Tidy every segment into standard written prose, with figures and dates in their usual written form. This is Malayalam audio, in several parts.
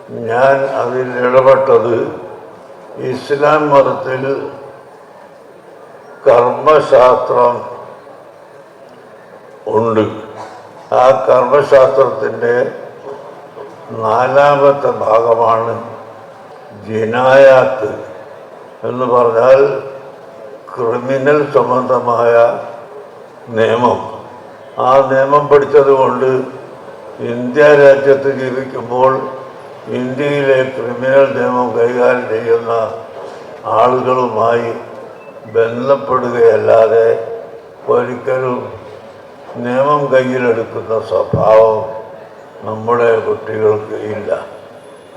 ഞാൻ അതിൽ ഇടപെട്ടത് ഇസ്ലാം മതത്തിൽ കർമ്മശാസ്ത്രം ഉണ്ട്. ആ കർമ്മശാസ്ത്രത്തിൻ്റെ 4ാമത്തെ ഭാഗമാണ് ജിനായാത്ത് എന്ന് പറഞ്ഞാൽ ക്രിമിനൽ സംബന്ധമായ നിയമം. ആ നിയമം പഠിച്ചതുകൊണ്ട് ഇന്ത്യ രാജ്യത്ത് ജീവിക്കുമ്പോൾ ഇന്ത്യയിലെ ക്രിമിനൽ നിയമം കൈകാര്യം ചെയ്യുന്ന ആളുകളുമായി ബന്ധപ്പെടുകയല്ലാതെ ഒരിക്കലും നിയമം കയ്യിലെടുക്കുന്ന സ്വഭാവം നമ്മുടെ കുട്ടികൾക്ക് ഇല്ല.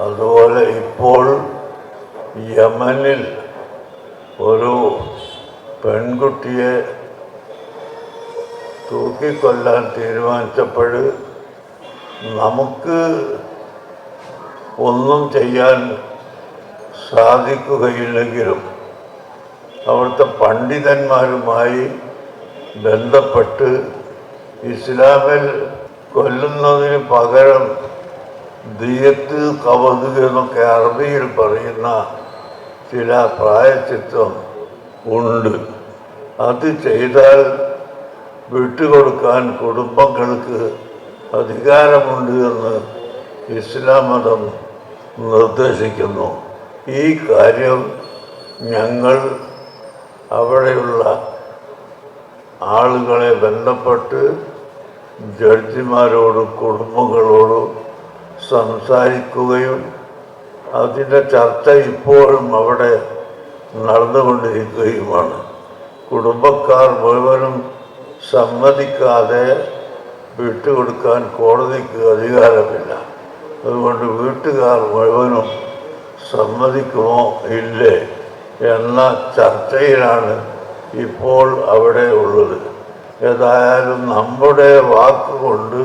അതുപോലെ ഇപ്പോൾ യമനിൽ ഒരു പെൺകുട്ടിയെ തൂക്കിക്കൊല്ലാൻ തീരുമാനിച്ചപ്പോൾ നമുക്ക് ഒന്നും ചെയ്യാൻ സാധിക്കുകയില്ലെങ്കിലും അവിടുത്തെ പണ്ഡിതന്മാരുമായി ബന്ധപ്പെട്ട് ഇസ്ലാമിൽ കൊല്ലുന്നതിന് പകരം ദിയത്ത് കവത് എന്നൊക്കെ അറബിയിൽ പറയുന്ന ചില പ്രായശ്ചിത്തം ഉണ്ട്. അത് ചെയ്താൽ വിട്ടുകൊടുക്കാൻ കുടുംബങ്ങൾക്ക് അധികാരമുണ്ട് എന്ന് ഇസ്ലാം മതം നിർദ്ദേശിക്കുന്നു. ഈ കാര്യം ഞങ്ങൾ അവിടെയുള്ള ആളുകളെ ബന്ധപ്പെട്ട് ജഡ്ജിമാരോടും കുടുംബങ്ങളോടും സംസാരിക്കുകയും അതിൻ്റെ ചർച്ച ഇപ്പോഴും അവിടെ നടന്നുകൊണ്ടിരിക്കുകയുമാണ്. കുടുംബക്കാർ മുഴുവനും സമ്മതിക്കാതെ വിട്ടുകൊടുക്കാൻ കോടതിക്ക് അധികാരമില്ല. അതുകൊണ്ട് വീട്ടുകാർ മുഴുവനും സമ്മതിക്കുമോ ഇല്ലേ എന്ന ചർച്ചയിലാണ് ഇപ്പോൾ അവിടെ ഉള്ളത്. ഏതായാലും നമ്മുടെ വാക്കുകൊണ്ട്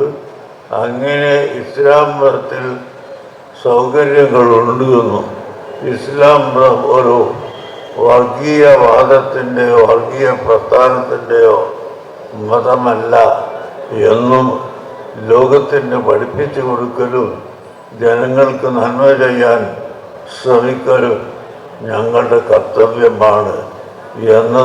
അങ്ങനെ ഇസ്ലാം മതത്തിൽ സൗകര്യങ്ങളുണ്ട് എന്നും ഇസ്ലാം മതം ഒരു വർഗീയവാദത്തിൻ്റെയോ വർഗീയ പ്രസ്ഥാനത്തിൻ്റെയോ മതമല്ല എന്നും ലോകത്തിന് പഠിപ്പിച്ചു കൊടുക്കലും ജനങ്ങൾക്ക് നന്മ ചെയ്യാൻ ശ്രമിക്കലും ഞങ്ങളുടെ കർത്തവ്യമാണ് എന്ന്